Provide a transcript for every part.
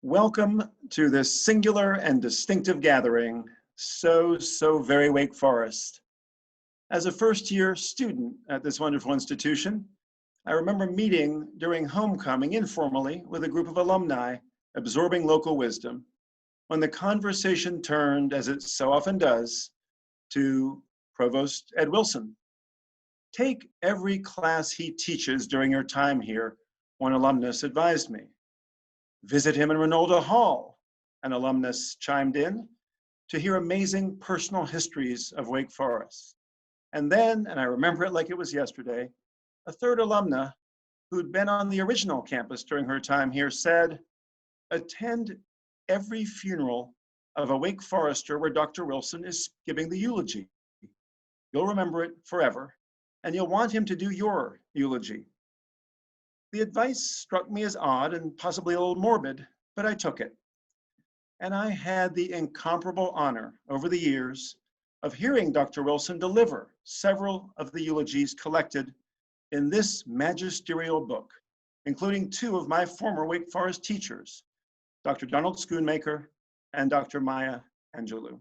Welcome to this singular and distinctive gathering, so very Wake Forest. As a first-year student at this wonderful institution, I remember meeting during homecoming informally with a group of alumni absorbing local wisdom, when the conversation turned, as it so often does, to Provost Ed Wilson. Take every class he teaches during your time here, one alumnus advised me. Visit him in Ronaldo Hall, an alumnus chimed in, to hear amazing personal histories of Wake Forest. And then, and I remember it like it was yesterday, a third alumna who'd been on the original campus during her time here said, attend every funeral of a Wake Forester where Dr. Wilson is giving the eulogy. You'll remember it forever, and you'll want him to do your eulogy. The advice struck me as odd and possibly a little morbid, but I took it. And I had the incomparable honor over the years of hearing Dr. Wilson deliver several of the eulogies collected in this magisterial book, including two of my former Wake Forest teachers, Dr. Donald Schoonmaker and Dr. Maya Angelou.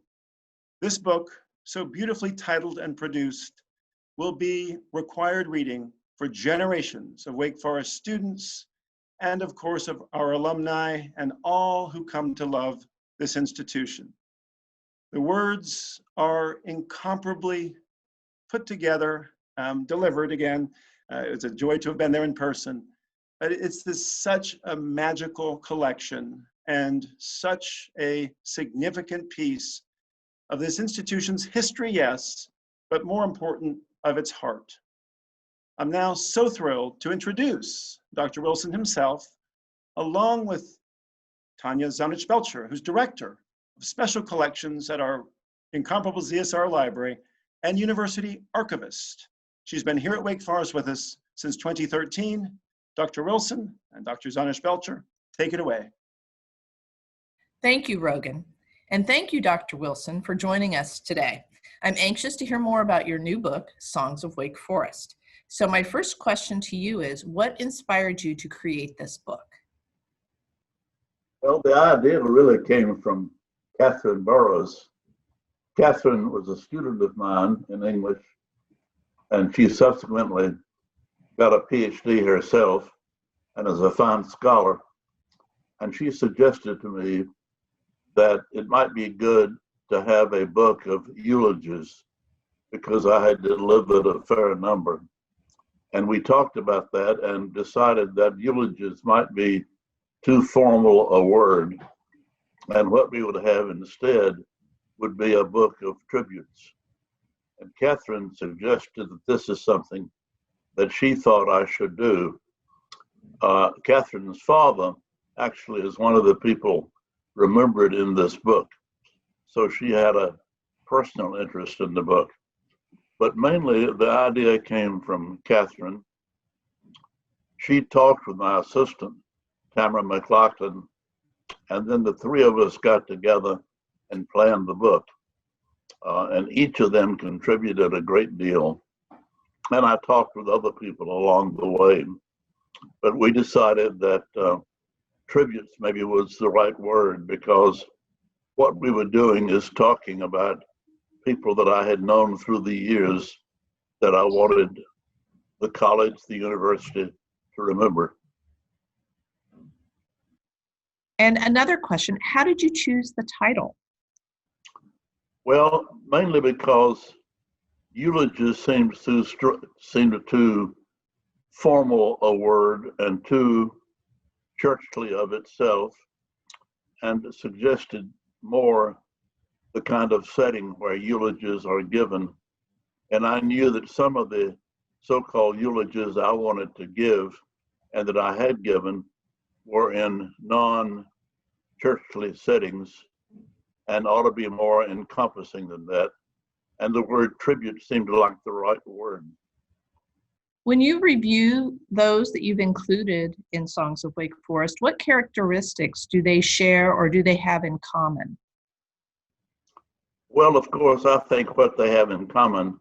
This book, so beautifully titled and produced, will be required reading for generations of Wake Forest students, and of course of our alumni and all who come to love this institution. The words are incomparably put together, delivered again. It's a joy to have been there in person, but it's such a magical collection and such a significant piece of this institution's history, yes, but more important, of its heart. I'm now so thrilled to introduce Dr. Wilson himself, along with Tanya Zanich-Belcher, who's director of special collections at our incomparable ZSR library and university archivist. She's been here at Wake Forest with us since 2013. Dr. Wilson and Dr. Zanich-Belcher, take it away. Thank you, Rogan. And thank you, Dr. Wilson, for joining us today. I'm anxious to hear more about your new book, Songs of Wake Forest. So my first question to you is, what inspired you to create this book? Well, the idea really came from Catherine Burroughs. Catherine was a student of mine in English, and she subsequently got a PhD herself and is a fine scholar. And she suggested to me that it might be good to have a book of eulogies because I had delivered a fair number. And we talked about that and decided that eulogies might be too formal a word. And what we would have instead would be a book of tributes. And Catherine suggested that this is something that she thought I should do. Catherine's father actually is one of the people remembered in this book. So she had a personal interest in the book. But mainly the idea came from Catherine. She talked with my assistant, Tamara McLaughlin, and then the three of us got together and planned the book. And each of them contributed a great deal. And I talked with other people along the way. But we decided that tributes maybe was the right word, because what we were doing is talking about people that I had known through the years that I wanted the college, the university to remember. And another question, how did you choose the title? Well, mainly because eulogies seemed too formal a word and too churchly of itself, and suggested more the kind of setting where eulogies are given. And I knew that some of the so-called eulogies I wanted to give and that I had given were in non-churchly settings and ought to be more encompassing than that. And the word tribute seemed like the right word. When you review those that you've included in Songs of Wake Forest, what characteristics do they share or do they have in common? Well, of course, I think what they have in common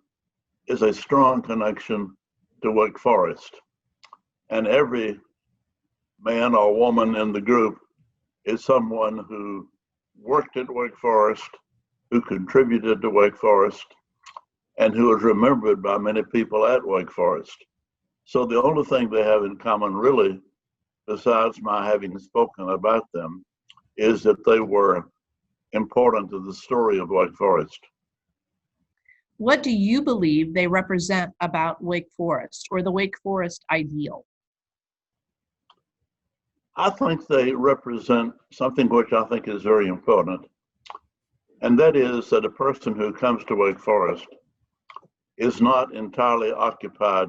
is a strong connection to Wake Forest. And every man or woman in the group is someone who worked at Wake Forest, who contributed to Wake Forest, and who is remembered by many people at Wake Forest. So the only thing they have in common, really, besides my having spoken about them, is that they were important to the story of Wake Forest. What do you believe they represent about Wake Forest or the Wake Forest ideal? I think they represent something which I think is very important, and that is that a person who comes to Wake Forest is not entirely occupied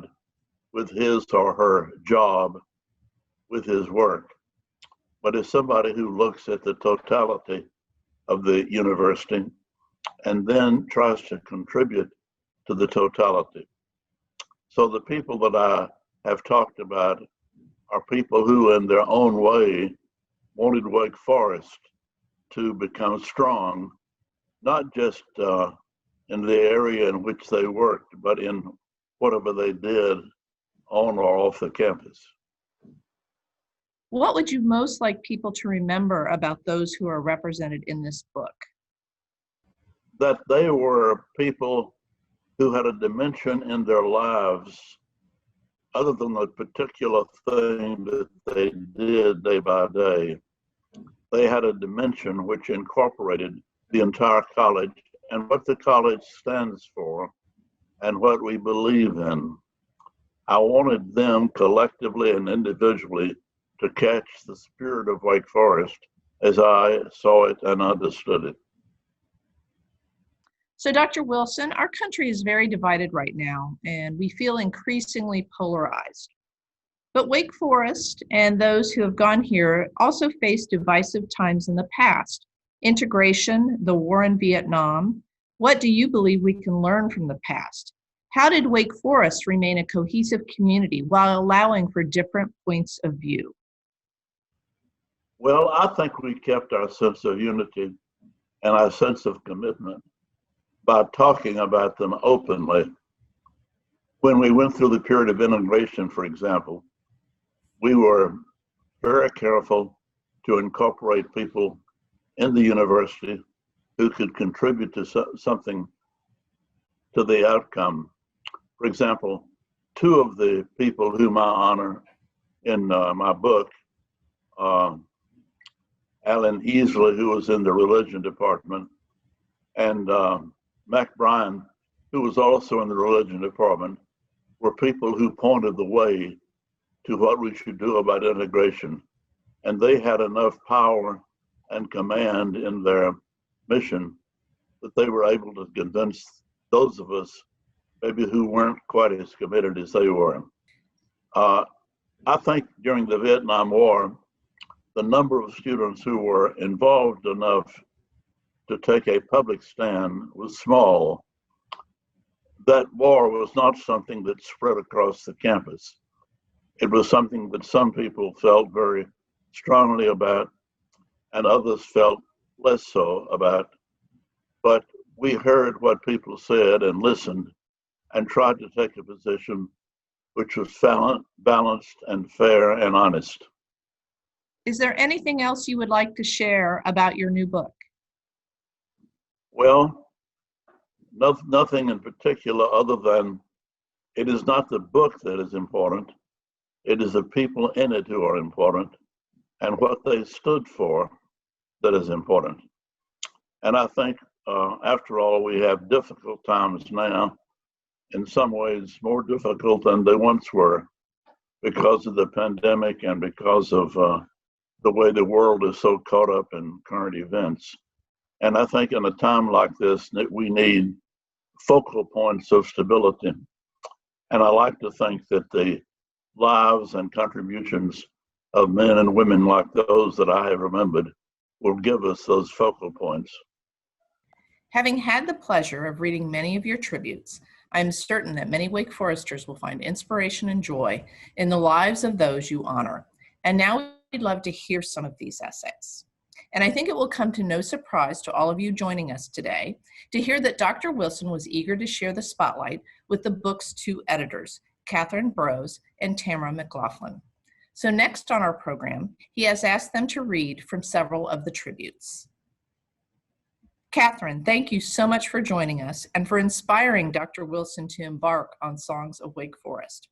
with his or her job, with his work, but is somebody who looks at the totality of the university and then tries to contribute to the totality. So the people that I have talked about are people who, in their own way, wanted Wake Forest to become strong, not just in the area in which they worked, but in whatever they did on or off the campus. What would you most like people to remember about those who are represented in this book? That they were people who had a dimension in their lives other than the particular thing that they did day by day. They had a dimension which incorporated the entire college and what the college stands for and what we believe in. I wanted them collectively and individually to catch the spirit of Wake Forest as I saw it and understood it. So, Dr. Wilson, our country is very divided right now, and we feel increasingly polarized. But Wake Forest and those who have gone here also faced divisive times in the past. Integration, the war in Vietnam. What do you believe we can learn from the past? How did Wake Forest remain a cohesive community while allowing for different points of view? Well, I think we kept our sense of unity and our sense of commitment by talking about them openly. When we went through the period of integration, for example, we were very careful to incorporate people in the university who could contribute to something to the outcome. For example, two of the people whom I honor in my book, Alan Easley, who was in the religion department, and Mac Bryan, who was also in the religion department, were people who pointed the way to what we should do about integration. And they had enough power and command in their mission that they were able to convince those of us maybe who weren't quite as committed as they were. I think during the Vietnam War, the number of students who were involved enough to take a public stand was small. That war was not something that spread across the campus. It was something that some people felt very strongly about and others felt less so about. But we heard what people said and listened and tried to take a position which was balanced and fair and honest. Is there anything else you would like to share about your new book? Well, nothing in particular other than it is not the book that is important. It is the people in it who are important and what they stood for that is important. And I think, after all, we have difficult times now, in some ways more difficult than they once were because of the pandemic and because of the way the world is so caught up in current events. And I think in a time like this, that we need focal points of stability. And I like to think that the lives and contributions of men and women like those that I have remembered will give us those focal points. Having had the pleasure of reading many of your tributes, I am certain that many Wake Foresters will find inspiration and joy in the lives of those you honor. And now we'd love to hear some of these essays. And I think it will come to no surprise to all of you joining us today to hear that Dr. Wilson was eager to share the spotlight with the book's two editors, Catherine Burrows and Tamara McLaughlin. So next on our program, he has asked them to read from several of the tributes. Catherine, thank you so much for joining us and for inspiring Dr. Wilson to embark on Songs of Wake Forest.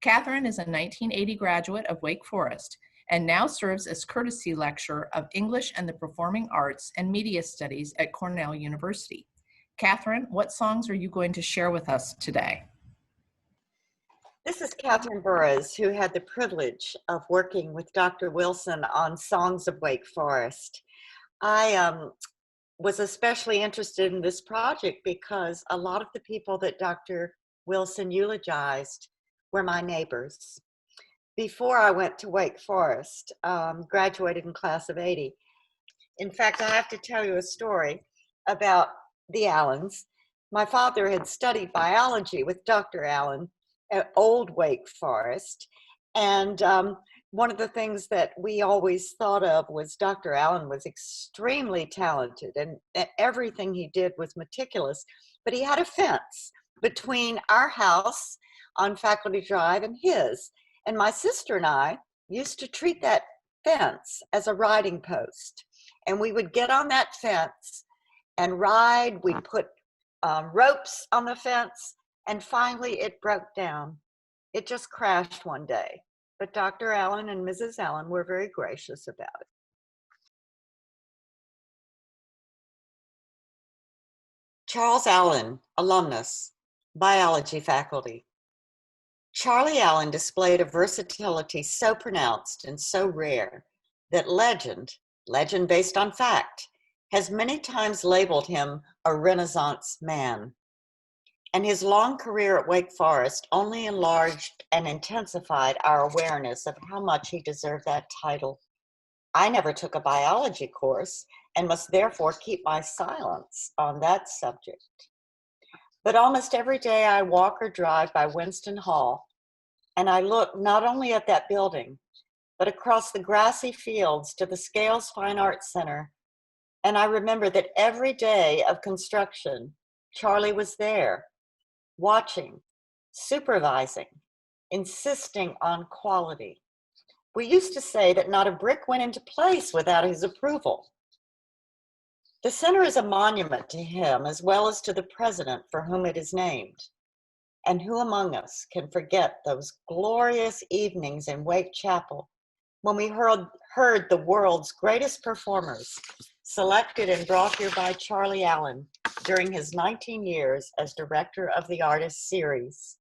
Catherine is a 1980 graduate of Wake Forest and now serves as courtesy lecturer of English and the Performing Arts and Media Studies at Cornell University. Catherine, what songs are you going to share with us today? This is Catherine Burrows, who had the privilege of working with Dr. Wilson on Songs of Wake Forest. I was especially interested in this project because a lot of the people that Dr. Wilson eulogized were my neighbors. Before I went to Wake Forest, graduated in class of 80. In fact, I have to tell you a story about the Allens. My father had studied biology with Dr. Allen at Old Wake Forest. And one of the things that we always thought of was Dr. Allen was extremely talented and everything he did was meticulous, but he had a fence between our house on Faculty Drive and his. And my sister and I used to treat that fence as a riding post. And we would get on that fence and ride. We'd put ropes on the fence, and finally it broke down. It just crashed one day. But Dr. Allen and Mrs. Allen were very gracious about it. Charles Allen, alumnus, biology faculty. Charlie Allen displayed a versatility so pronounced and so rare that legend based on fact, has many times labeled him a Renaissance man. And his long career at Wake Forest only enlarged and intensified our awareness of how much he deserved that title. I never took a biology course and must therefore keep my silence on that subject. But almost every day I walk or drive by Winston Hall, and I look not only at that building, but across the grassy fields to the Scales Fine Arts Center. And I remember that every day of construction, Charlie was there, watching, supervising, insisting on quality. We used to say that not a brick went into place without his approval. The center is a monument to him as well as to the president for whom it is named. And who among us can forget those glorious evenings in Wake Chapel when we heard the world's greatest performers selected and brought here by Charlie Allen during his 19 years as director of the Artist Series.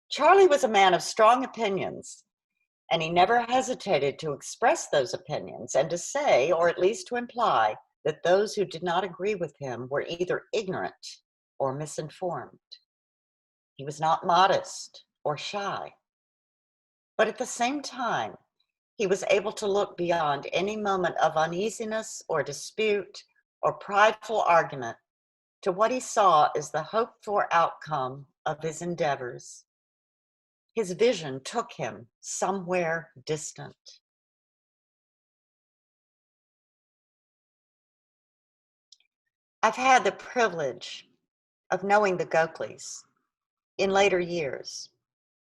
Charlie was a man of strong opinions, and he never hesitated to express those opinions and to say, or at least to imply, that those who did not agree with him were either ignorant or misinformed. He was not modest or shy, but at the same time, he was able to look beyond any moment of uneasiness or dispute or prideful argument to what he saw as the hoped-for outcome of his endeavors. His vision took him somewhere distant. I've had the privilege of knowing the Gokhles in later years.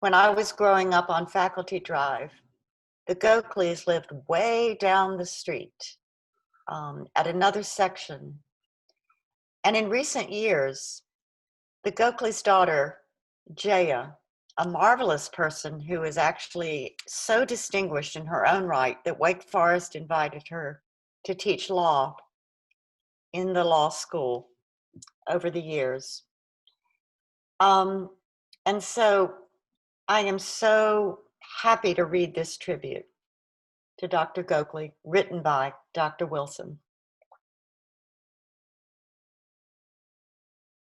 When I was growing up on Faculty Drive, the Gokhles lived way down the street at another section. And in recent years, the Gokhles' daughter, Jaya, a marvelous person who is actually so distinguished in her own right that Wake Forest invited her to teach law in the law school over the years. And so I am so happy to read this tribute to Dr. Gokhale, written by Dr. Wilson.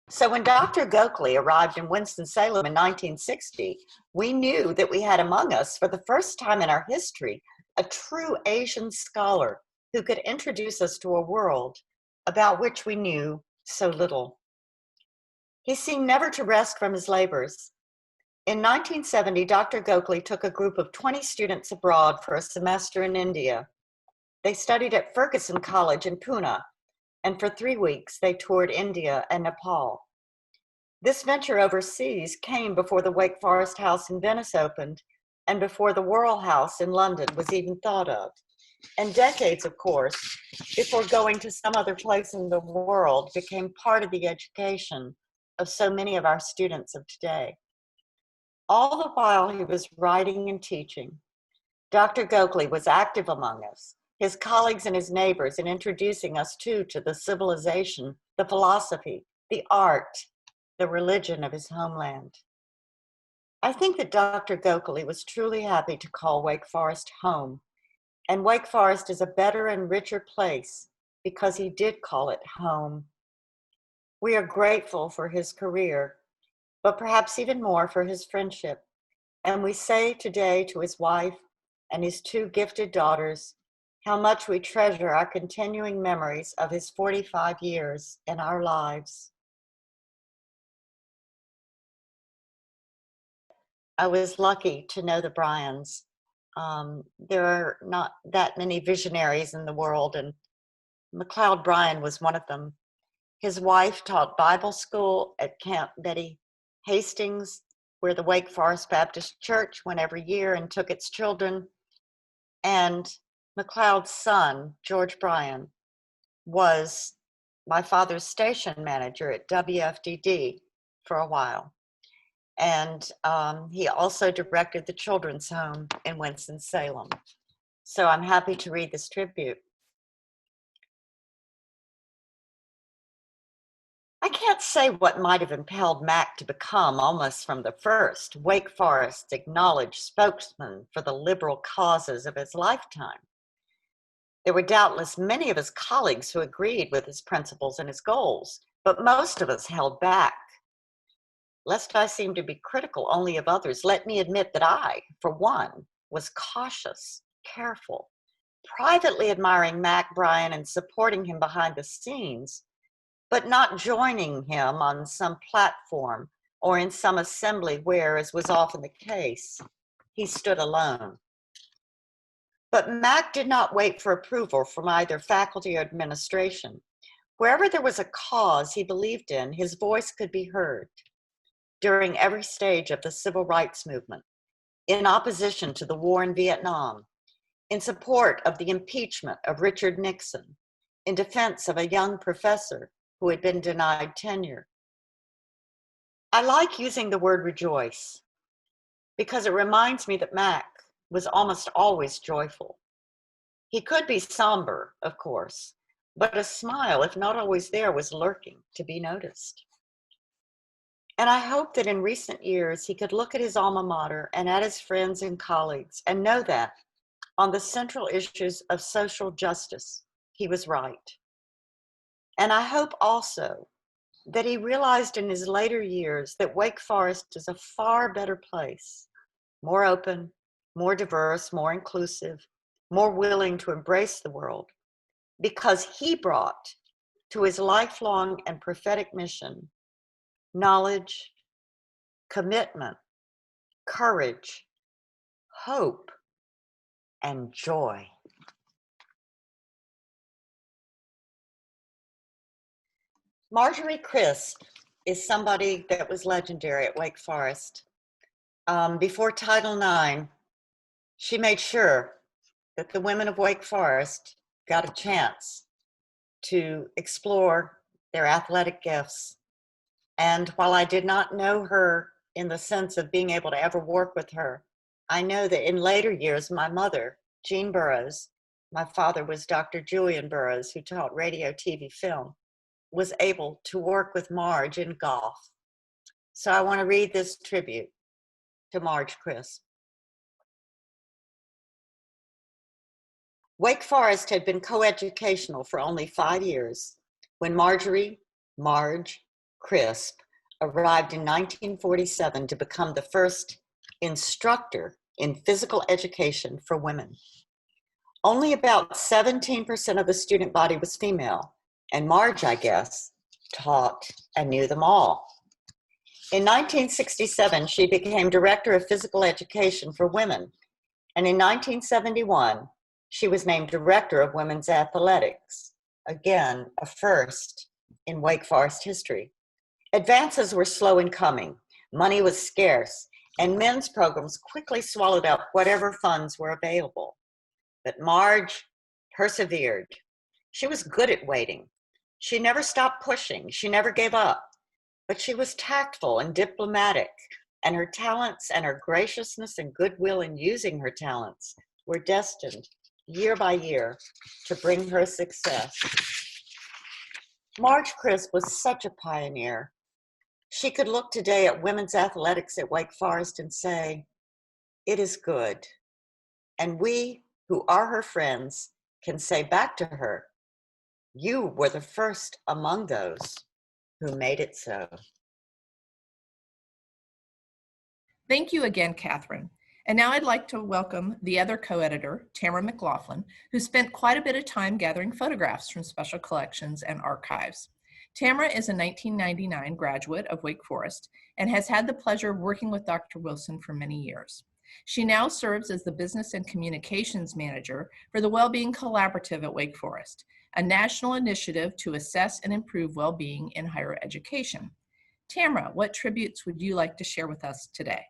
So when Dr. Gokhale arrived in Winston-Salem in 1960, we knew that we had among us, for the first time in our history, a true Asian scholar who could introduce us to a world about which we knew so little. He seemed never to rest from his labors. In 1970, Dr. Gokhale took a group of 20 students abroad for a semester in India. They studied at Ferguson College in Pune, and for 3 weeks they toured India and Nepal. This venture overseas came before the Wake Forest House in Venice opened, and before the Worrell House in London was even thought of, and decades, of course, before going to some other place in the world became part of the education of so many of our students of today. All the while he was writing and teaching, Dr. Gokhale was active among us, his colleagues and his neighbors, in introducing us to the civilization, the philosophy, the art, the religion of his homeland. I think that Dr. Gokhale was truly happy to call Wake Forest home, and Wake Forest is a better and richer place because he did call it home. We are grateful for his career, but perhaps even more for his friendship. And we say today to his wife and his two gifted daughters how much we treasure our continuing memories of his 45 years in our lives. I was lucky to know the Bryans. There are not that many visionaries in the world, and McLeod Bryan was one of them. His wife taught Bible school at Camp Betty Hastings, where the Wake Forest Baptist Church went every year and took its children. And McLeod's son, George Bryan, was my father's station manager at WFDD for a while. And he also directed the children's home in Winston-Salem. So I'm happy to read this tribute. I can't say what might have impelled Mac to become, almost from the first, Wake Forest's acknowledged spokesman for the liberal causes of his lifetime. There were doubtless many of his colleagues who agreed with his principles and his goals, but most of us held back. Lest I seem to be critical only of others, let me admit that I, for one, was cautious, careful, privately admiring Mac Bryan and supporting him behind the scenes, but not joining him on some platform or in some assembly where, as was often the case, he stood alone. But Mac did not wait for approval from either faculty or administration. Wherever there was a cause he believed in, his voice could be heard. During every stage of the civil rights movement, in opposition to the war in Vietnam, in support of the impeachment of Richard Nixon, in defense of a young professor who had been denied tenure. I like using the word rejoice because it reminds me that Mac was almost always joyful. He could be somber, of course, but a smile, if not always there, was lurking to be noticed. And I hope that in recent years, he could look at his alma mater and at his friends and colleagues and know that on the central issues of social justice, he was right. And I hope also that he realized in his later years that Wake Forest is a far better place, more open, more diverse, more inclusive, more willing to embrace the world, because he brought to his lifelong and prophetic mission knowledge, commitment, courage, hope, and joy. Marjorie Crisp is somebody that was legendary at Wake Forest. Before Title IX, she made sure that the women of Wake Forest got a chance to explore their athletic gifts. And while I did not know her in the sense of being able to ever work with her, I know that in later years, my mother, Jean Burroughs, my father was Dr. Julian Burroughs, who taught radio, TV, film, was able to work with Marge in golf. So I want to read this tribute to Marge Crisp. Wake Forest had been coeducational for only 5 years when Marge Crisp arrived in 1947 to become the first instructor in physical education for women. Only about 17% of the student body was female, and Marge, I guess, taught and knew them all. In 1967, she became Director of Physical Education for Women, and in 1971, she was named Director of Women's Athletics, again, a first in Wake Forest history. Advances were slow in coming, money was scarce, and men's programs quickly swallowed up whatever funds were available. But Marge persevered. She was good at waiting. She never stopped pushing. She never gave up. But she was tactful and diplomatic, and her talents and her graciousness and goodwill in using her talents were destined, year by year, to bring her success. Marge Crisp was such a pioneer. She could look today at women's athletics at Wake Forest and say, "It is good." And we, who are her friends, can say back to her, "You were the first among those who made it so." Thank you again, Catherine. And now I'd like to welcome the other co-editor, Tamara McLaughlin, who spent quite a bit of time gathering photographs from special collections and archives. Tamara is a 1999 graduate of Wake Forest and has had the pleasure of working with Dr. Wilson for many years. She now serves as the Business and Communications Manager for the Wellbeing Collaborative at Wake Forest, a national initiative to assess and improve well-being in higher education. Tamara, what tributes would you like to share with us today?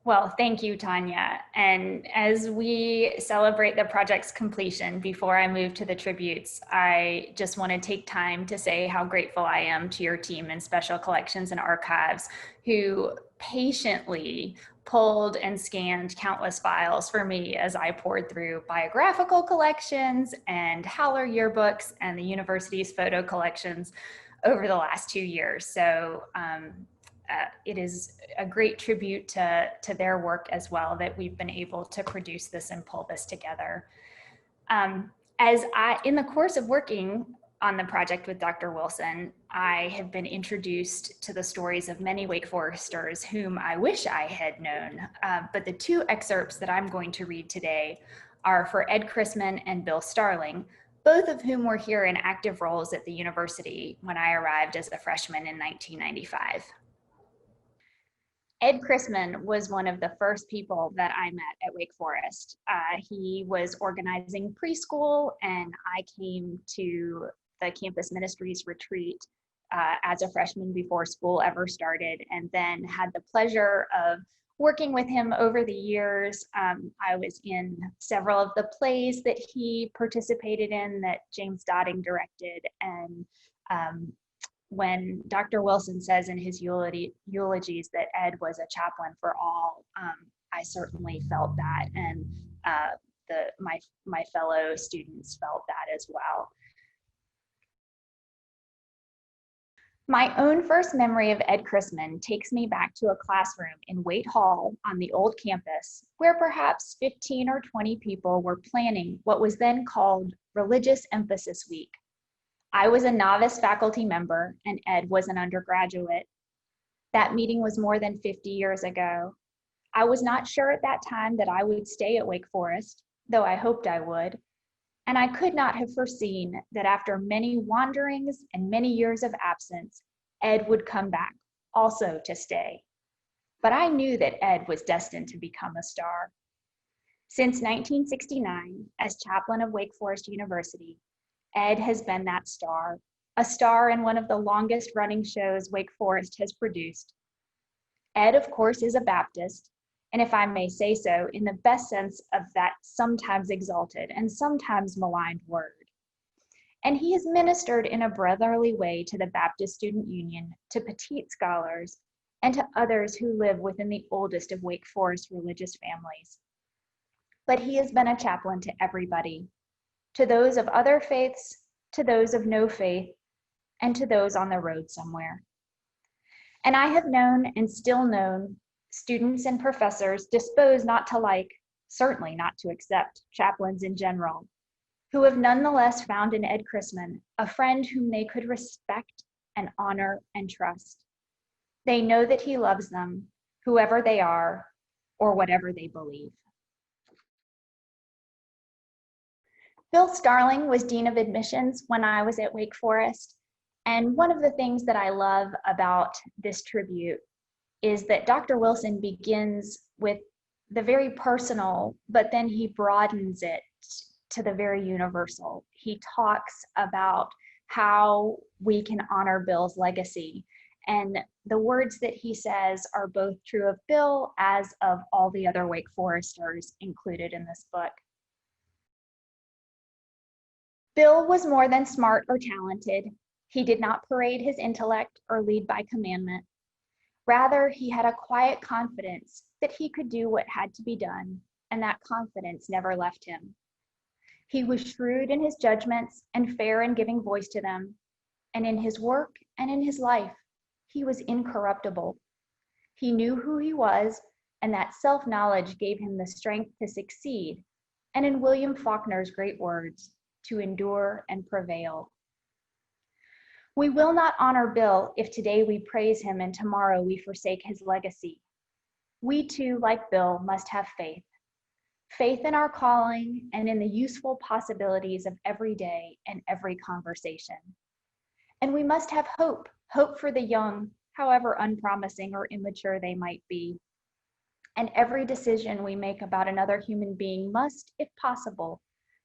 Well, thank you, Tanya. And as we celebrate the project's completion, before I move to the tributes, I just want to take time to say how grateful I am to your team in Special Collections and Archives, who patiently pulled and scanned countless files for me as I poured through biographical collections and Howler yearbooks and the university's photo collections over the last 2 years. So it is a great tribute to their work as well that we've been able to produce this and pull this together. In the course of working on the project with Dr. Wilson, I have been introduced to the stories of many Wake Foresters whom I wish I had known, but the two excerpts that I'm going to read today are for Ed Chrisman and Bill Starling, both of whom were here in active roles at the university when I arrived as a freshman in 1995. Ed Chrisman was one of the first people that I met at Wake Forest. He was organizing preschool, and I came to the campus ministries retreat as a freshman before school ever started, and then had the pleasure of working with him over the years. I was in several of the plays that he participated in that James Dotting directed, and when Dr. Wilson says in his eulogies that Ed was a chaplain for all, I certainly felt that, and my fellow students felt that as well. My own first memory of Ed Chrisman takes me back to a classroom in Waite Hall on the old campus, where perhaps 15 or 20 people were planning what was then called Religious Emphasis Week. I was a novice faculty member and Ed was an undergraduate. That meeting was more than 50 years ago. I was not sure at that time that I would stay at Wake Forest, though I hoped I would. And I could not have foreseen that after many wanderings and many years of absence, Ed would come back, also to stay. But I knew that Ed was destined to become a star. Since 1969, as chaplain of Wake Forest University, Ed has been that star, a star in one of the longest running shows Wake Forest has produced. Ed, of course, is a Baptist, and if I may say so, in the best sense of that sometimes exalted and sometimes maligned word. And he has ministered in a brotherly way to the Baptist Student Union, to petite scholars, and to others who live within the oldest of Wake Forest religious families. But he has been a chaplain to everybody, to those of other faiths, to those of no faith, and to those on the road somewhere. And I have known and still known students and professors disposed not to like, certainly not to accept, chaplains in general, who have nonetheless found in Ed Chrisman a friend whom they could respect and honor and trust. They know that he loves them, whoever they are, or whatever they believe. Bill Starling was Dean of Admissions when I was at Wake Forest. And one of the things that I love about this tribute is that Dr. Wilson begins with the very personal, but then he broadens it to the very universal. He talks about how we can honor Bill's legacy And the words that he says are both true of Bill as of all the other Wake Foresters included in this book. Bill was more than smart or talented. He did not parade his intellect or lead by commandment. Rather, he had a quiet confidence that he could do what had to be done, and that confidence never left him. He was shrewd in his judgments and fair in giving voice to them, and in his work and in his life, he was incorruptible. He knew who he was, and that self-knowledge gave him the strength to succeed, and in William Faulkner's great words, to endure and prevail. We will not honor Bill if today we praise him and tomorrow we forsake his legacy. We too, like Bill, must have faith. Faith in our calling and in the useful possibilities of every day and every conversation. And we must have hope for the young, however unpromising or immature they might be. And every decision we make about another human being must, if possible,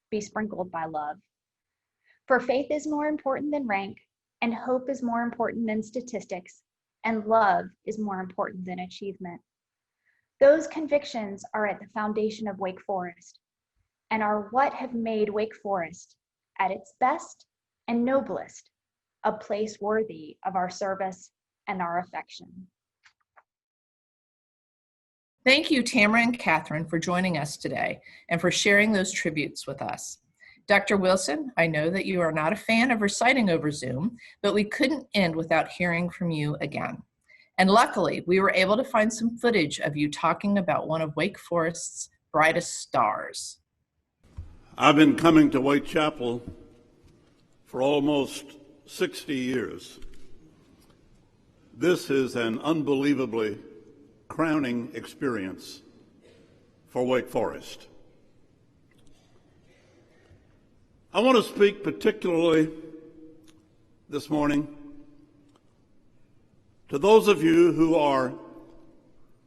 be sprinkled by love. For faith is more important than rank, and hope is more important than statistics, and love is more important than achievement. Those convictions are at the foundation of Wake Forest, and are what have made Wake Forest, at its best and noblest, a place worthy of our service and our affection. Thank you, Tamara and Catherine, for joining us today and for sharing those tributes with us. Dr. Wilson, I know that you are not a fan of reciting over Zoom, but we couldn't end without hearing from you again. And luckily, we were able to find some footage of you talking about one of Wake Forest's brightest stars. I've been coming to Whitechapel for almost 60 years. This is an unbelievably crowning experience for Wake Forest. I want to speak particularly this morning to those of you who are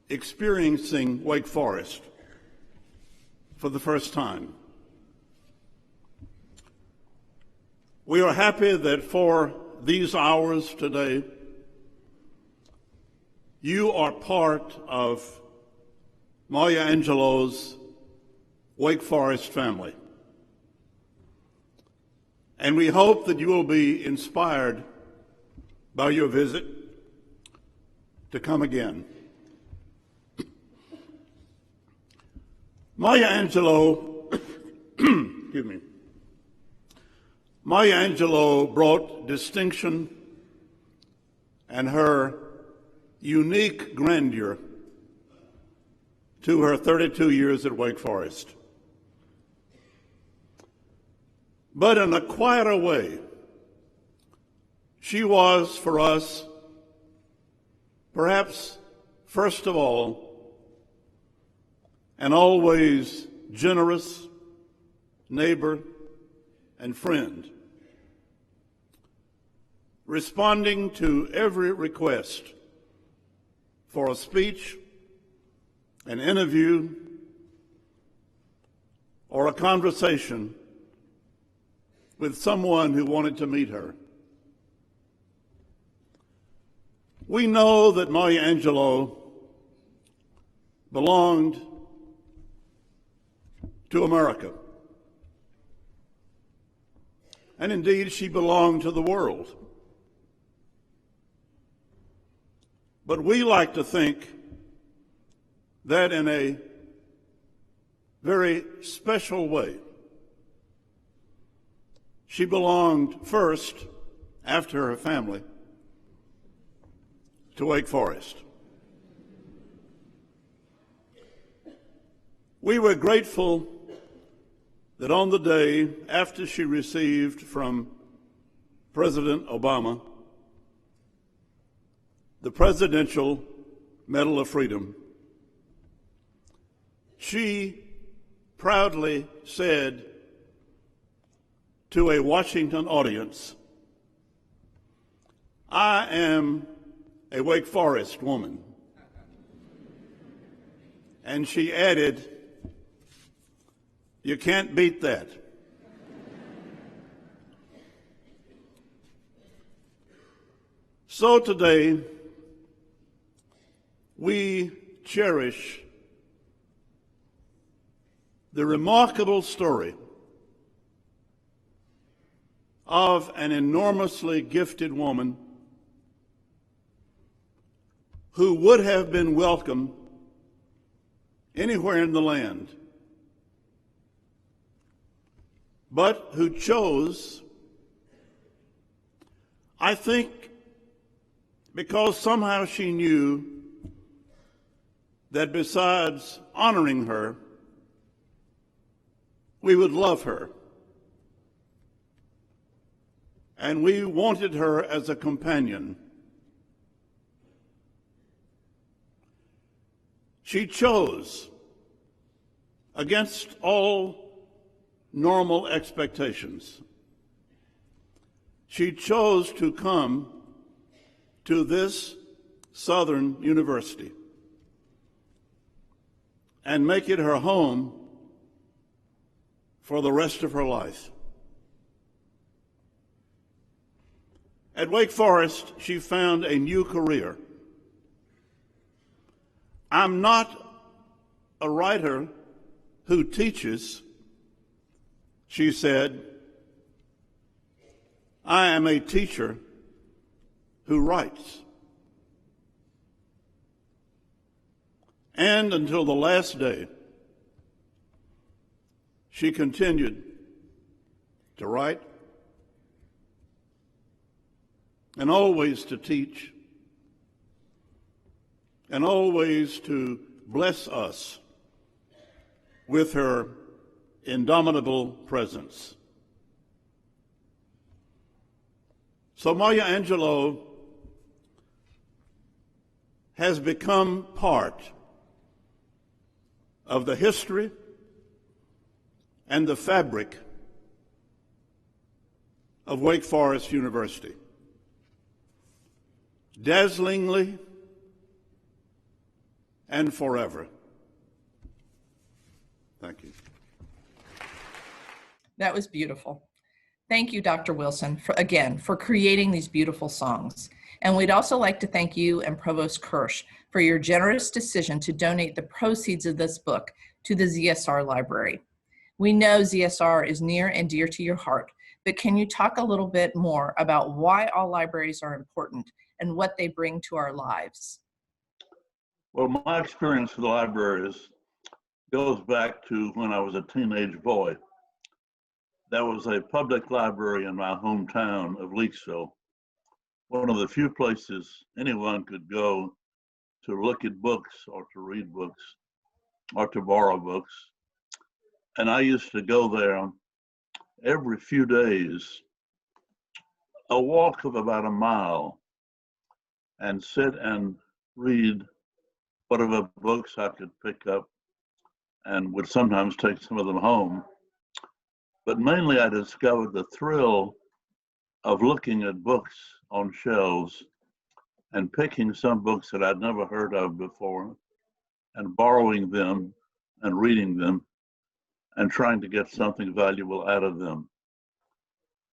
experiencing Wake Forest for the first time. We are happy that for these hours today, you are part of Maya Angelou's Wake Forest family. And we hope that you will be inspired by your visit to come again. Maya Angelou, excuse me. Maya Angelou brought distinction and her unique grandeur to her 32 years at Wake Forest. But in a quieter way, she was for us, perhaps first of all, an always generous neighbor and friend, responding to every request for a speech, an interview, or a conversation with someone who wanted to meet her. We know that Maya Angelou belonged to America. And indeed, she belonged to the world. But we like to think that in a very special way, she belonged first, after her family, to Wake Forest. We were grateful that on the day after she received from President Obama the Presidential Medal of Freedom, she proudly said to a Washington audience, "I am a Wake Forest woman." And she added, "You can't beat that." So today, we cherish the remarkable story of an enormously gifted woman who would have been welcome anywhere in the land, but who chose, I think, because somehow she knew that besides honoring her, we would love her. And we wanted her as a companion. She chose, against all normal expectations, she chose to come to this Southern university and make it her home for the rest of her life. At Wake Forest, she found a new career. I'm not a writer who teaches, she said. I am a teacher who writes. And until the last day, she continued to write and always to teach and always to bless us with her indomitable presence. So Maya Angelou has become part of the history and the fabric of Wake Forest University. Dazzlingly and forever. Thank you. That was beautiful. Thank you, Dr. Wilson, for creating these beautiful songs. And we'd also like to thank you and Provost Kirsch for your generous decision to donate the proceeds of this book to the ZSR Library. We know ZSR is near and dear to your heart, but can you talk a little bit more about why all libraries are important and what they bring to our lives? Well, my experience with the libraries goes back to when I was a teenage boy. There was a public library in my hometown of Leakesville, one of the few places anyone could go to look at books or to read books or to borrow books. And I used to go there every few days, a walk of about a mile, and sit and read whatever books I could pick up, and would sometimes take some of them home. But mainly I discovered the thrill of looking at books on shelves and picking some books that I'd never heard of before and borrowing them and reading them and trying to get something valuable out of them.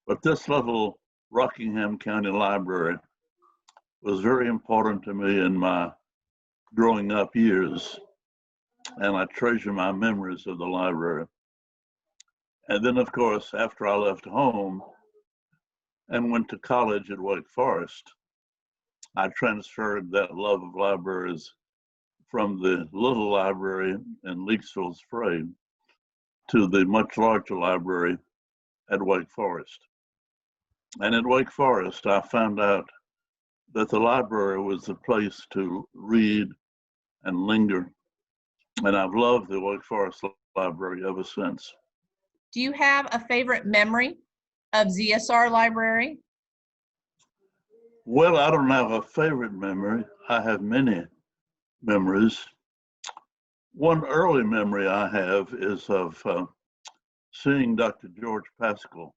But this little Rockingham County Library was very important to me in my growing up years, and I treasure my memories of the library. And then, of course, after I left home and went to college at Wake Forest, I transferred that love of libraries from the little library in Leakesville's Parade to the much larger library at Wake Forest. And at Wake Forest, I found out that the library was the place to read and linger. And I've loved the Wake Forest Library ever since. Do you have a favorite memory of ZSR Library? Well, I don't have a favorite memory. I have many memories. One early memory I have is of seeing Dr. George Pascal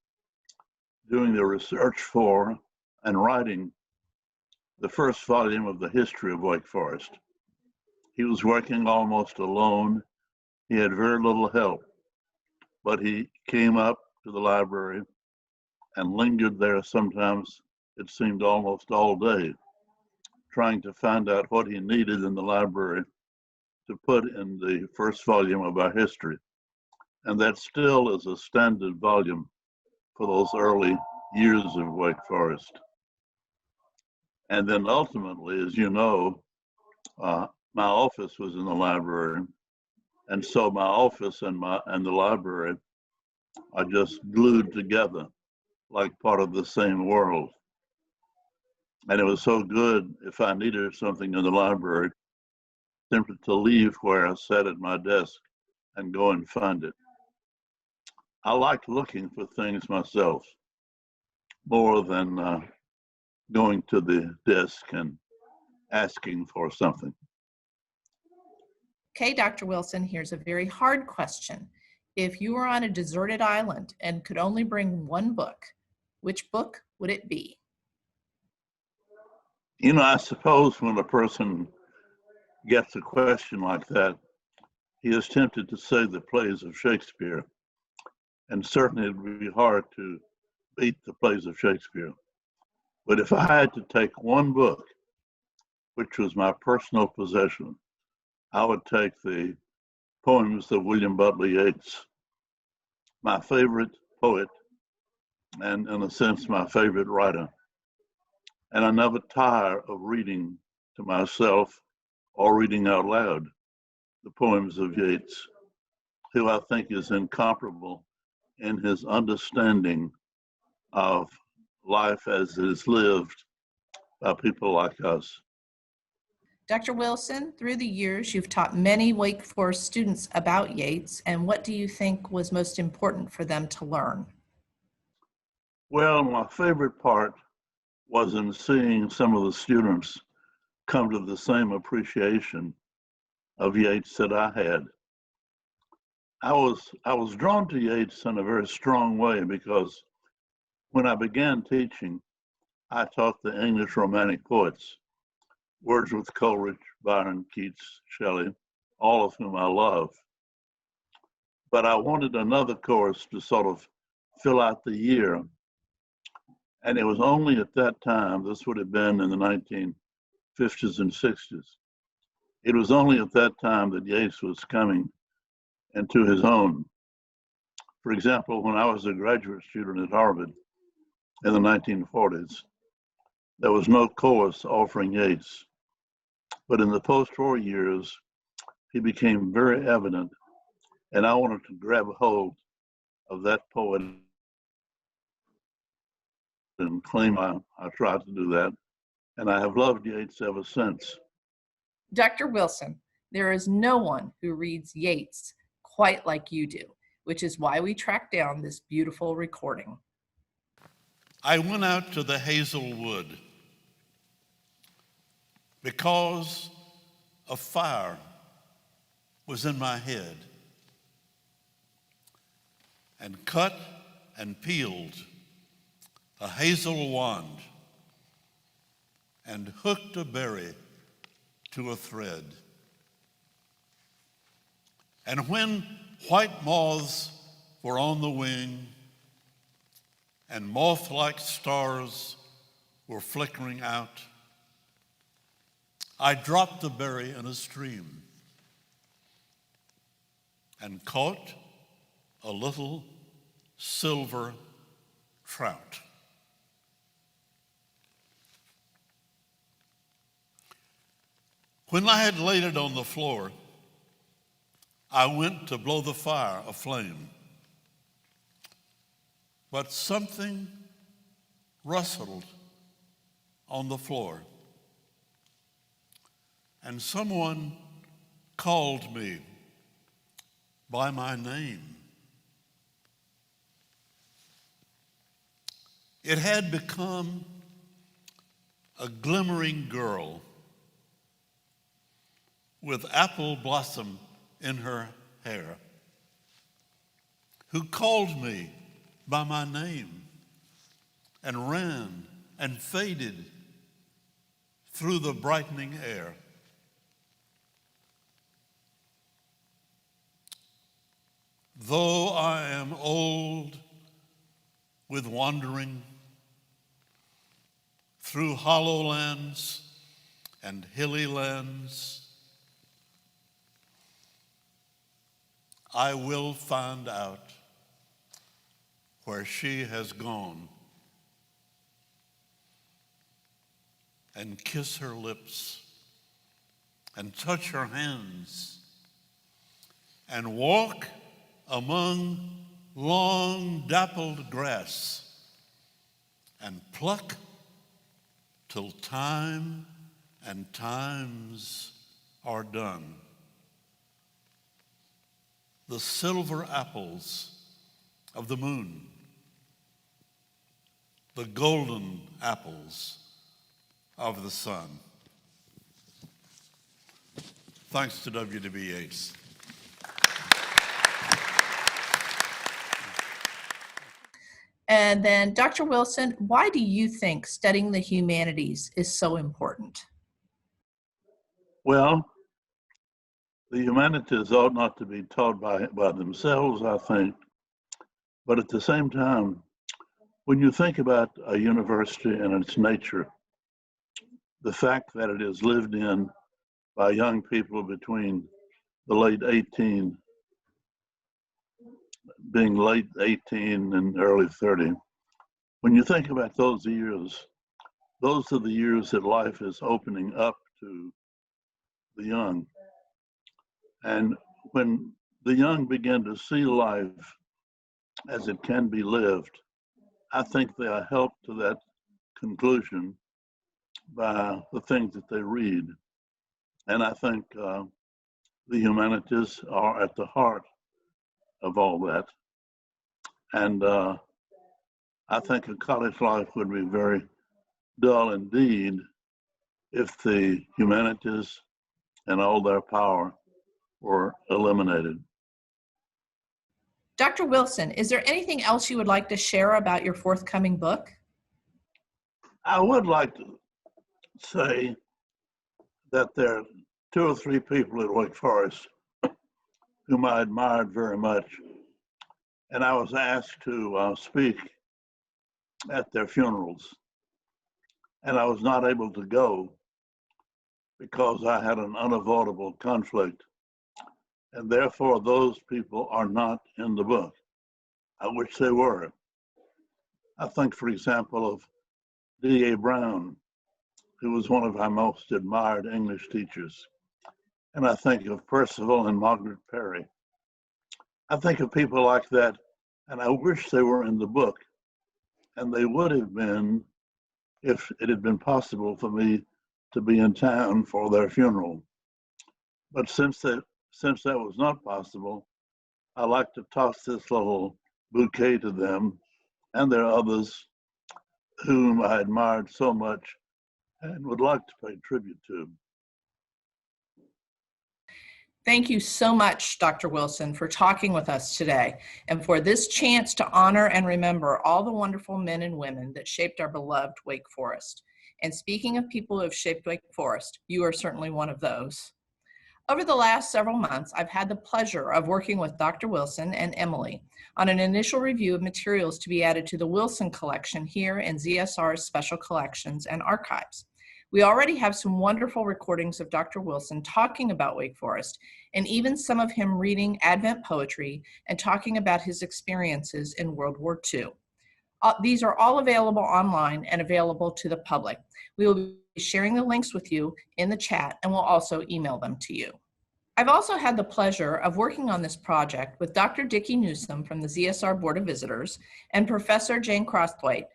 doing the research for and writing the first volume of the history of Wake Forest. He was working almost alone. He had very little help, but he came up to the library and lingered there sometimes, it seemed almost all day. trying to find out what he needed in the library to put in the first volume of our history. And that still is a standard volume for those early years of Wake Forest. And then ultimately, as you know, my office was in the library. And so my office and the library are just glued together like part of the same world. And it was so good if I needed something in the library, simply to leave where I sat at my desk and go and find it. I like looking for things myself more than going to the desk and asking for something. Okay, Dr. Wilson, here's a very hard question. If you were on a deserted island and could only bring one book, which book would it be? You know, I suppose when a person gets a question like that, he is tempted to say the plays of Shakespeare. And certainly it would be hard to beat the plays of Shakespeare. But if I had to take one book, which was my personal possession, I would take the poems of William Butler Yeats, my favorite poet, and in a sense, my favorite writer. And I never tire of reading to myself or reading out loud the poems of Yeats, who I think is incomparable in his understanding of life as it is lived by people like us. Dr. Wilson, through the years, you've taught many Wake Forest students about Yeats, and what do you think was most important for them to learn? Well, my favorite part was in seeing some of the students come to the same appreciation of Yeats that I had. I was drawn to Yeats in a very strong way because when I began teaching, I taught the English Romantic poets, Wordsworth, Coleridge, Byron, Keats, Shelley, all of whom I love. But I wanted another course to sort of fill out the year. And it was only at that time, this would have been in the 1950s and 60s, it was only at that time that Yeats was coming into his own. For example, when I was a graduate student at Harvard in the 1940s, there was no course offering Yeats. But in the post-war years, he became very evident, and I wanted to grab hold of that poet and claim I tried to do that. And I have loved Yeats ever since. Dr. Wilson, there is no one who reads Yeats quite like you do, which is why we tracked down this beautiful recording. I went out to the hazel wood because a fire was in my head, and cut and peeled a hazel wand and hooked a berry to a thread. And when white moths were on the wing and moth-like stars were flickering out, I dropped the berry in a stream and caught a little silver trout. When I had laid it on the floor, I went to blow the fire aflame. But something rustled on the floor, and someone called me by my name. It had become a glimmering girl with apple blossom in her hair, who called me by my name and ran and faded through the brightening air. Though I am old with wandering through hollow lands and hilly lands. I will find out where she has gone and kiss her lips and touch her hands and walk among long dappled grass and pluck till time and times are done. The silver apples of the moon, the golden apples of the sun. Thanks to W.D.B. Yeats. And then, Dr. Wilson, why do you think studying the humanities is so important? Well, the humanities ought not to be taught by themselves, I think. But at the same time, when you think about a university and its nature, the fact that it is lived in by young people between the late 18 and early 30, when you think about those years, those are the years that life is opening up to the young. And when the young begin to see life as it can be lived, I think they are helped to that conclusion by the things that they read. And I think the humanities are at the heart of all that. And I think a college life would be very dull indeed if the humanities and all their power were eliminated. Dr. Wilson, is there anything else you would like to share about your forthcoming book? I would like to say that there are 2 or 3 people at Wake Forest whom I admired very much, and I was asked to speak at their funerals, and I was not able to go because I had an unavoidable conflict, and therefore those people are not in the book. I wish they were. I think, for example, of D.A. Brown, who was one of our most admired English teachers. And I think of Percival and Margaret Perry. I think of people like that, and I wish they were in the book. And they would have been if it had been possible for me to be in town for their funeral. But since that was not possible, I like to toss this little bouquet to them, and there are others whom I admired so much and would like to pay tribute to. Thank you so much, Dr. Wilson, for talking with us today and for this chance to honor and remember all the wonderful men and women that shaped our beloved Wake Forest. And speaking of people who have shaped Wake Forest, you are certainly one of those. Over the last several months, I've had the pleasure of working with Dr. Wilson and Emily on an initial review of materials to be added to the Wilson collection here in ZSR's Special Collections and Archives. We already have some wonderful recordings of Dr. Wilson talking about Wake Forest, and even some of him reading Advent poetry and talking about his experiences in World War II. These are all available online and available to the public. We will be sharing the links with you in the chat, and we'll also email them to you. I've also had the pleasure of working on this project with Dr. Dickie Newsom from the ZSR Board of Visitors and Professor Jane Crosthwaite,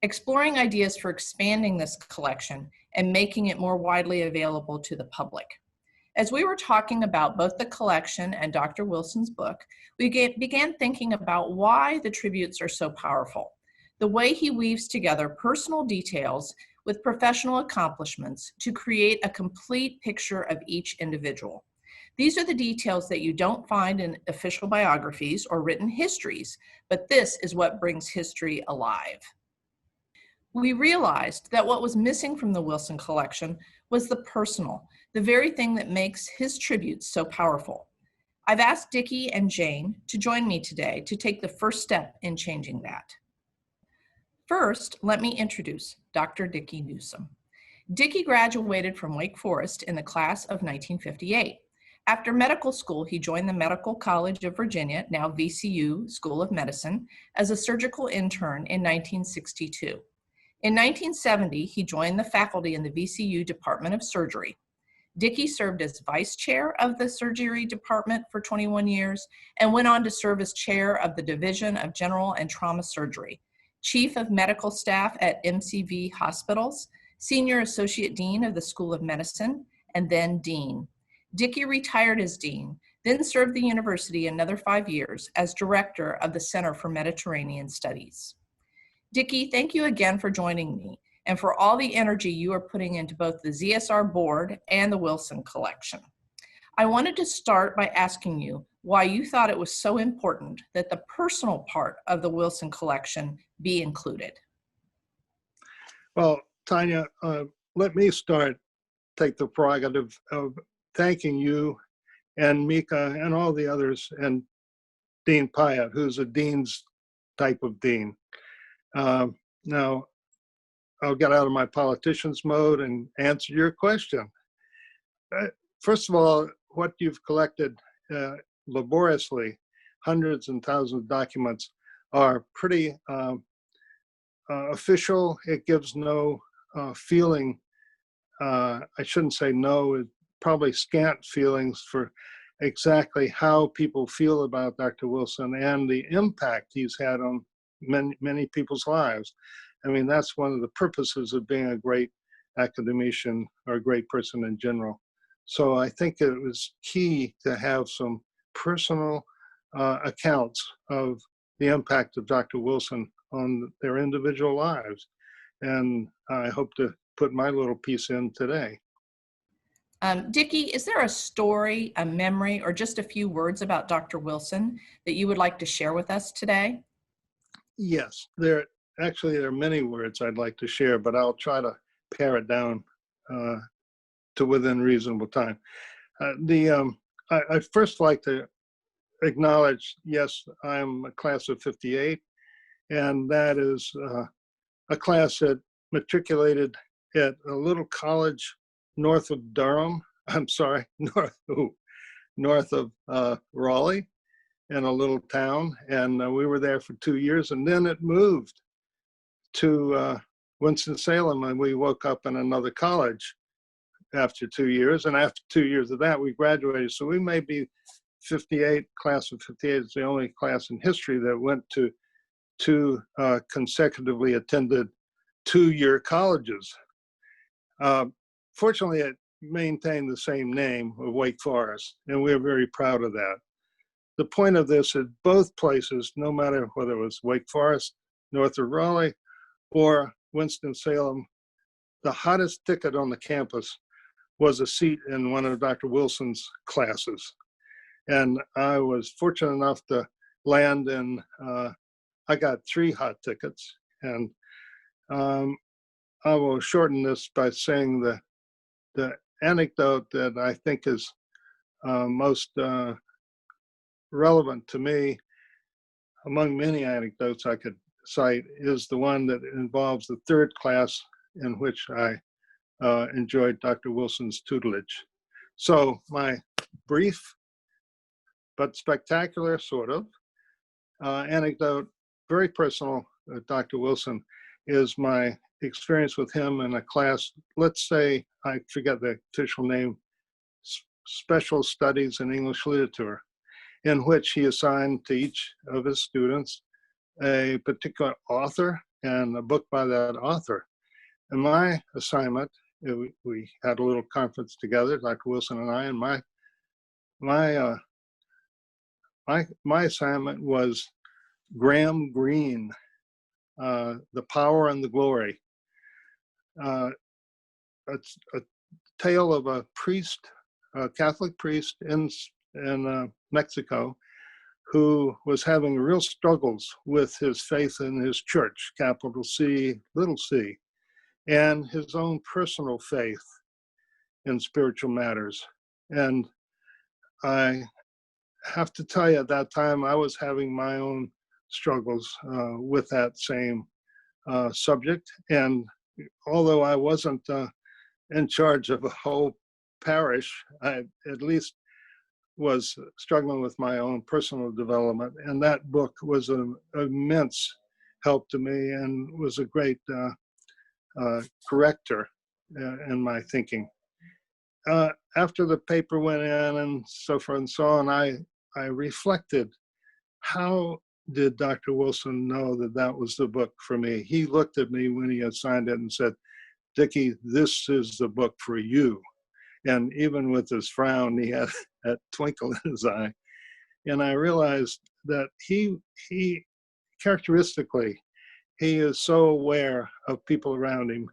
exploring ideas for expanding this collection and making it more widely available to the public. As we were talking about both the collection and Dr. Wilson's book, we began thinking about why the tributes are so powerful. The way he weaves together personal details with professional accomplishments to create a complete picture of each individual. These are the details that you don't find in official biographies or written histories, but this is what brings history alive. We realized that what was missing from the Wilson collection was the personal, the very thing that makes his tributes so powerful. I've asked Dickie and Jane to join me today to take the first step in changing that. First, let me introduce Dr. Dickie Newsom. Dickey graduated from Wake Forest in the class of 1958. After medical school, he joined the Medical College of Virginia, now VCU School of Medicine, as a surgical intern in 1962. In 1970, he joined the faculty in the VCU Department of Surgery. Dickey served as vice chair of the surgery department for 21 years and went on to serve as chair of the Division of General and Trauma Surgery, chief of medical staff at MCV Hospitals, senior associate dean of the School of Medicine, and then dean. Dickey retired as dean, then served the university another 5 years as director of the Center for Mediterranean Studies. Dickey, thank you again for joining me and for all the energy you are putting into both the ZSR board and the Wilson collection. I wanted to start by asking you why you thought it was so important that the personal part of the Wilson collection be included. Well, Tanya, let me take the prerogative of thanking you and Mika and all the others and Dean Pyatt, who's a dean's type of dean. Now, I'll get out of my politician's mode and answer your question. First of all, what you've collected laboriously, hundreds and thousands of documents, are pretty official. It gives no feeling, I shouldn't say no, probably scant feelings for exactly how people feel about Dr. Wilson and the impact he's had on many people's lives. I mean, that's one of the purposes of being a great academician or a great person in general. So I think it was key to have some personal accounts of the impact of Dr. Wilson on their individual lives. And I hope to put my little piece in today. Dickey, is there a story, a memory, or just a few words about Dr. Wilson that you would like to share with us today? Yes, there are many words I'd like to share, but I'll try to pare it down to within reasonable time. I'd first like to acknowledge, yes, I'm a class of 58, and that is a class that matriculated at a little college north of Durham. I'm sorry, north of Raleigh, in a little town, and we were there for 2 years, and then it moved to Winston-Salem, and we woke up in another college after 2 years, and after 2 years of that, we graduated. So we may be 58, class of 58 is the only class in history that went to two consecutively attended 2-year colleges. Fortunately, it maintained the same name of Wake Forest, and we're very proud of that. The point of this is both places, no matter whether it was Wake Forest, north of Raleigh, or Winston-Salem, the hottest ticket on the campus was a seat in one of Dr. Wilson's classes. And I was fortunate enough to land in, I got 3 hot tickets. And I will shorten this by saying the anecdote that I think is most relevant to me, among many anecdotes I could cite, is the one that involves the 3rd class in which I enjoyed Dr. Wilson's tutelage. So my brief but spectacular sort of anecdote, very personal, Dr. Wilson, is my experience with him in a class, let's say, I forget the official name, Special Studies in English Literature, in which he assigned to each of his students a particular author and a book by that author. And my assignment, we had a little conference together, Dr. Wilson and I, and my assignment was Graham Greene, The Power and the Glory. It's a tale of a priest, a Catholic priest in Mexico, who was having real struggles with his faith in his church, capital C, little c, and his own personal faith in spiritual matters. And I have to tell you, at that time, I was having my own struggles with that same subject. And although I wasn't in charge of a whole parish, I at least was struggling with my own personal development. And that book was an immense help to me and was a great corrector in my thinking. After the paper went in and so forth and so on, I reflected, how did Dr. Wilson know that that was the book for me? He looked at me when he had signed it and said, "Dickie, this is the book for you." And even with his frown, he had that twinkle in his eye. And I realized that he characteristically, he is so aware of people around him,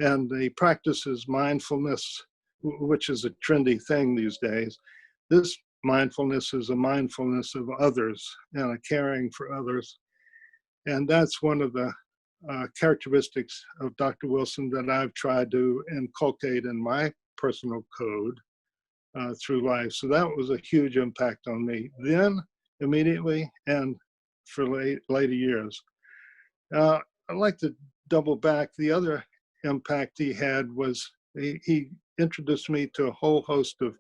and he practices mindfulness, which is a trendy thing these days. This mindfulness is a mindfulness of others and a caring for others. And that's one of the characteristics of Dr. Wilson that I've tried to inculcate in my personal code through life. So that was a huge impact on me then, immediately, and for later years. I'd like to double back. The other impact he had was he introduced me to a whole host of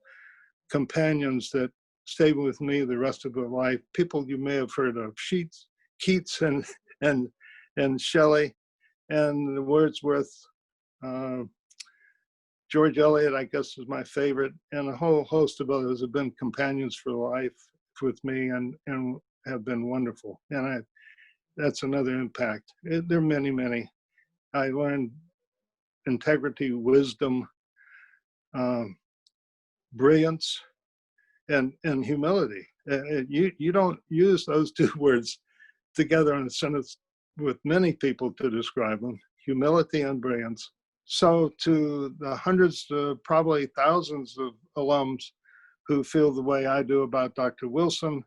companions that stayed with me the rest of their life. People you may have heard of, Keats and Shelley and Wordsworth. George Eliot, I guess, is my favorite, and a whole host of others have been companions for life with me and have been wonderful. And that's another impact. There are many, many. I learned integrity, wisdom, brilliance, and humility. You don't use those two words together in a sentence with many people to describe them, humility and brilliance. So to the hundreds, probably thousands of alums who feel the way I do about Dr. Wilson,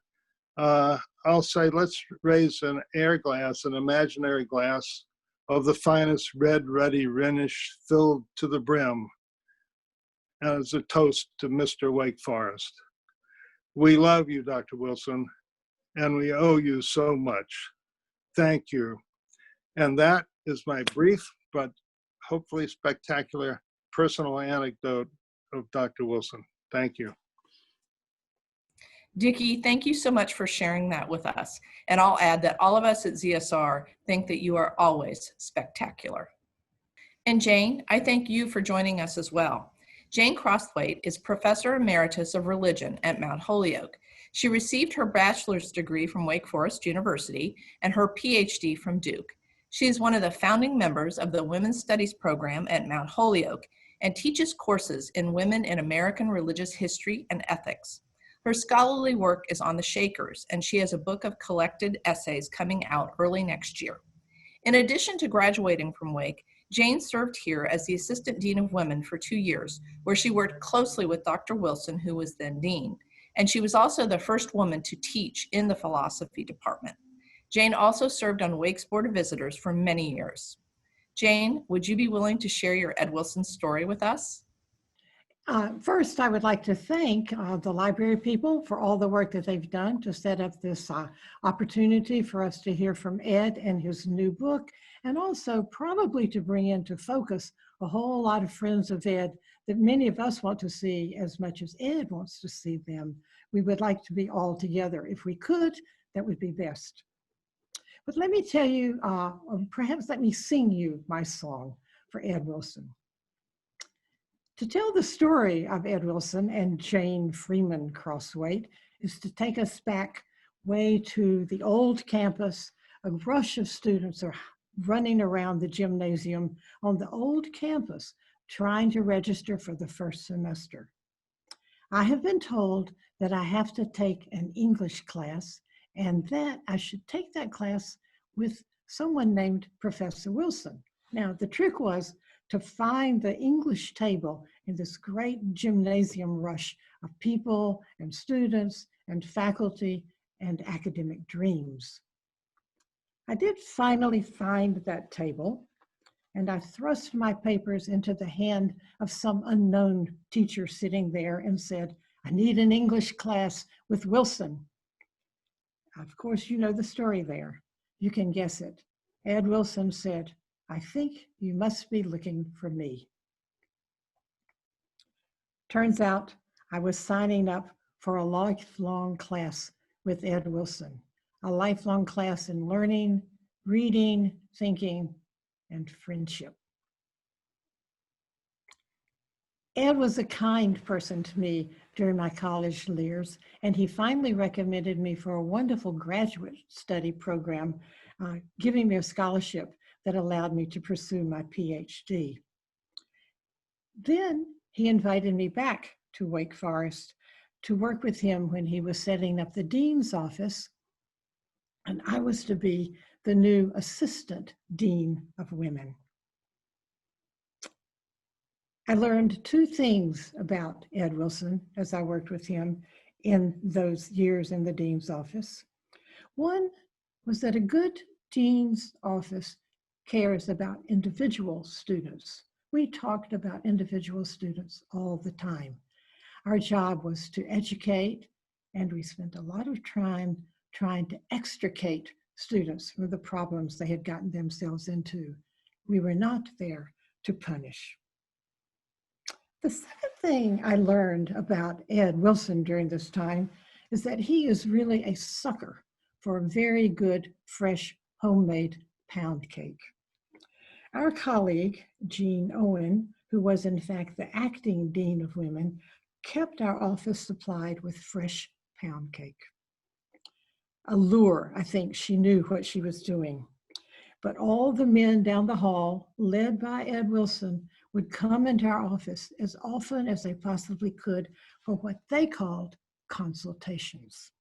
I'll say, let's raise an air glass, an imaginary glass of the finest red, ruddy Rhenish filled to the brim as a toast to Mr. Wake Forest. We love you, Dr. Wilson, and we owe you so much. Thank you. And that is my brief, but hopefully spectacular personal anecdote of Dr. Wilson. Thank you. Dickie, thank you so much for sharing that with us. And I'll add that all of us at ZSR think that you are always spectacular. And Jane, I thank you for joining us as well. Jane Crosthwaite is Professor Emeritus of Religion at Mount Holyoke. She received her bachelor's degree from Wake Forest University and her PhD from Duke. She is one of the founding members of the Women's Studies program at Mount Holyoke and teaches courses in women in American religious history and ethics. Her scholarly work is on the Shakers, and she has a book of collected essays coming out early next year. In addition to graduating from Wake, Jane served here as the Assistant Dean of Women for 2 years, where she worked closely with Dr. Wilson, who was then Dean, and she was also the first woman to teach in the philosophy department. Jane also served on Wake's Board of Visitors for many years. Jane, would you be willing to share your Ed Wilson story with us? First, I would like to thank the library people for all the work that they've done to set up this opportunity for us to hear from Ed and his new book, and also probably to bring into focus a whole lot of friends of Ed that many of us want to see as much as Ed wants to see them. We would like to be all together. If we could, that would be best. But let me tell you, or perhaps let me sing you my song for Ed Wilson. To tell the story of Ed Wilson and Jane Freeman Crosthwaite is to take us back way to the old campus. A rush of students are running around the gymnasium on the old campus, trying to register for the first semester. I have been told that I have to take an English class and that I should take that class with someone named Professor Wilson. Now, the trick was to find the English table in this great gymnasium rush of people and students and faculty and academic dreams. I did finally find that table, and I thrust my papers into the hand of some unknown teacher sitting there and said, "I need an English class with Wilson." Of course, you know the story there. You can guess it. Ed Wilson said, "I think you must be looking for me." Turns out I was signing up for a lifelong class with Ed Wilson, a lifelong class in learning, reading, thinking, and friendship. Ed was a kind person to me during my college years, and he finally recommended me for a wonderful graduate study program, giving me a scholarship that allowed me to pursue my PhD. Then he invited me back to Wake Forest to work with him when he was setting up the dean's office, and I was to be the new assistant dean of women. I learned two things about Ed Wilson as I worked with him in those years in the dean's office. One was that a good dean's office cares about individual students. We talked about individual students all the time. Our job was to educate, and we spent a lot of time trying to extricate students from the problems they had gotten themselves into. We were not there to punish. The second thing I learned about Ed Wilson during this time is that he is really a sucker for a very good, fresh, homemade pound cake. Our colleague, Jean Owen, who was in fact the acting dean of women, kept our office supplied with fresh pound cake. A lure, I think she knew what she was doing. But all the men down the hall, led by Ed Wilson, would come into our office as often as they possibly could for what they called consultations.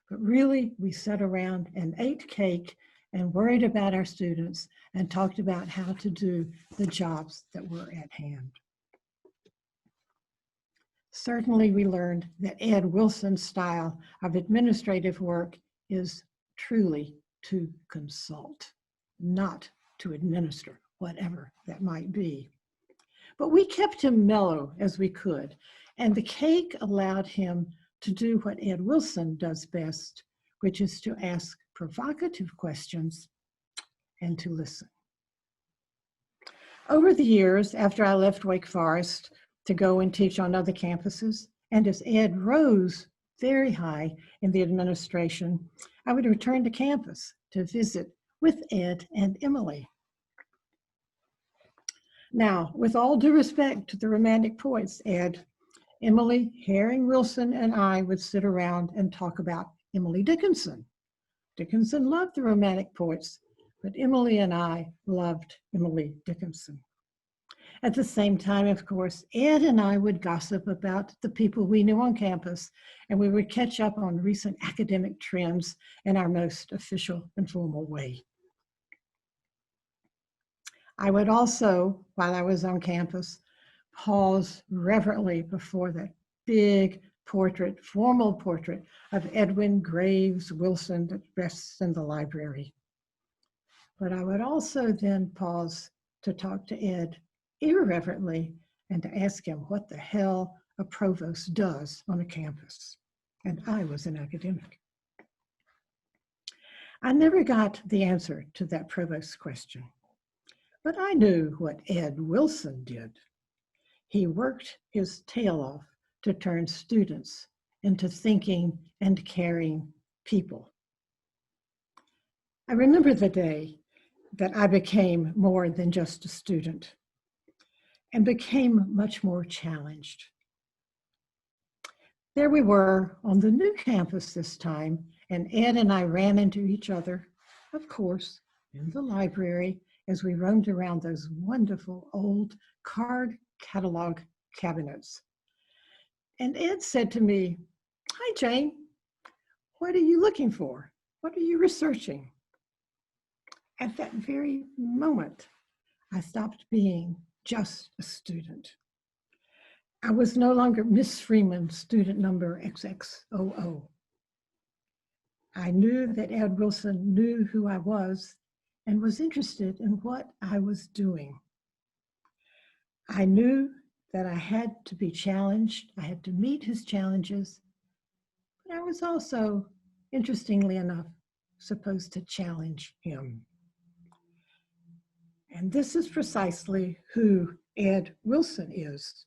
But really, we sat around and ate cake and worried about our students and talked about how to do the jobs that were at hand. Certainly, we learned that Ed Wilson's style of administrative work is truly to consult, not to administer, whatever that might be. But we kept him mellow as we could, and the cake allowed him to do what Ed Wilson does best, which is to ask provocative questions and to listen. Over the years, after I left Wake Forest to go and teach on other campuses, and as Ed rose very high in the administration, I would return to campus to visit with Ed and Emily. Now, with all due respect to the Romantic poets, Ed, Emily, Herring Wilson, and I would sit around and talk about Emily Dickinson. Dickinson loved the Romantic poets, but Emily and I loved Emily Dickinson. At the same time, of course, Ed and I would gossip about the people we knew on campus, and we would catch up on recent academic trends in our most official and formal way. I would also, while I was on campus, pause reverently before that big portrait, formal portrait of Edwin Graves Wilson that rests in the library. But I would also then pause to talk to Ed irreverently and to ask him what the hell a provost does on a campus. And I was an academic. I never got the answer to that provost's question. But I knew what Ed Wilson did. He worked his tail off to turn students into thinking and caring people. I remember the day that I became more than just a student and became much more challenged. There we were on the new campus this time, and Ed and I ran into each other, of course, in the library as we roamed around those wonderful old card catalog cabinets. And Ed said to me, "Hi, Jane, what are you looking for? What are you researching?" At that very moment, I stopped being just a student. I was no longer Miss Freeman, student number XXOO. I knew that Ed Wilson knew who I was and was interested in what I was doing. I knew that I had to be challenged. I had to meet his challenges, but I was also, interestingly enough, supposed to challenge him. And this is precisely who Ed Wilson is.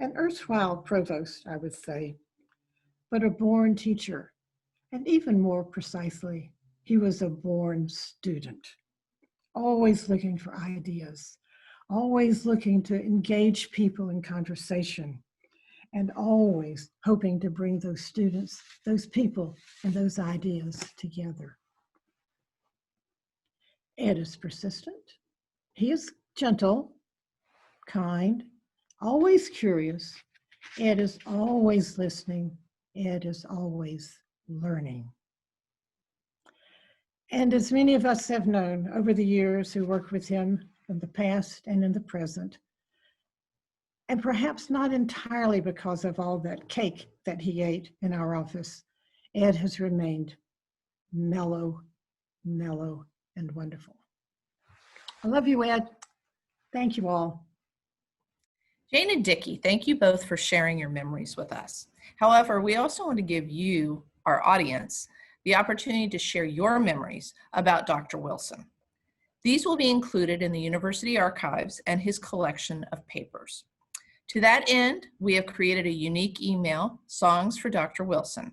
an erstwhile provost, I would say, but a born teacher. And even more precisely, he was a born student, always looking for ideas, always looking to engage people in conversation, and always hoping to bring those students, those people, and those ideas together. Ed is persistent. He is gentle, kind, always curious. Ed is always listening. Ed is always learning. And as many of us have known over the years who worked with him in the past and in the present, and perhaps not entirely because of all that cake that he ate in our office, Ed has remained mellow, mellow, and wonderful. I love you, Ed. Thank you all. Jane and Dickie, thank you both for sharing your memories with us. However, we also want to give you, our audience, the opportunity to share your memories about Dr. Wilson. These will be included in the university archives and his collection of papers. To that end, we have created a unique email, Songs for Dr. Wilson.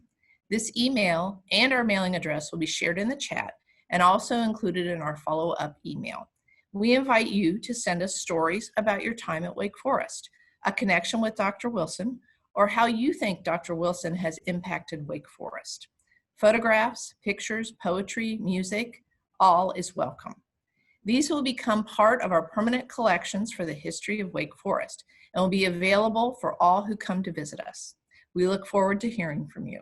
This email and our mailing address will be shared in the chat and also included in our follow-up email. We invite you to send us stories about your time at Wake Forest, a connection with Dr. Wilson, or how you think Dr. Wilson has impacted Wake Forest. Photographs, pictures, poetry, music, all is welcome. These will become part of our permanent collections for the history of Wake Forest and will be available for all who come to visit us. We look forward to hearing from you.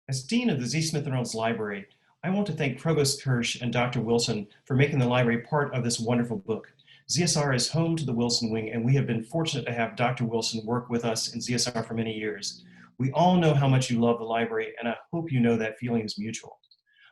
As Dean of the Z. Smith & Reynolds Library, I want to thank Provost Kirsch and Dr. Wilson for making the library part of this wonderful book. ZSR is home to the Wilson Wing, and we have been fortunate to have Dr. Wilson work with us in ZSR for many years. We all know how much you love the library, and I hope you know that feeling is mutual.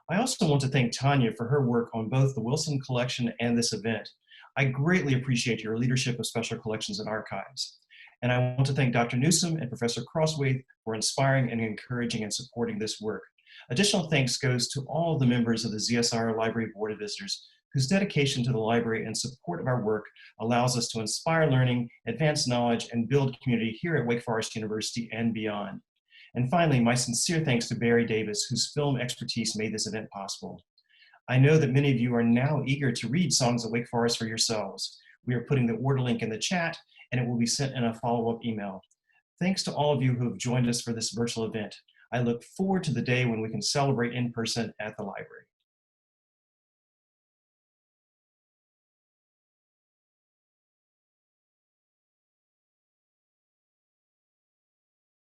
I also want to thank Tanya for her work on both the Wilson Collection and this event. I greatly appreciate your leadership of Special Collections and Archives. And I want to thank Dr. Newsom and Professor Crosswaith for inspiring and encouraging and supporting this work. Additional thanks goes to all the members of the ZSR Library Board of Visitors whose dedication to the library and support of our work allows us to inspire learning, advance knowledge, and build community here at Wake Forest University and beyond. And finally, my sincere thanks to Barry Davis, whose film expertise made this event possible. I know that many of you are now eager to read Songs of Wake Forest for yourselves. We are putting the order link in the chat, and it will be sent in a follow-up email. Thanks to all of you who have joined us for this virtual event. I look forward to the day when we can celebrate in person at the library.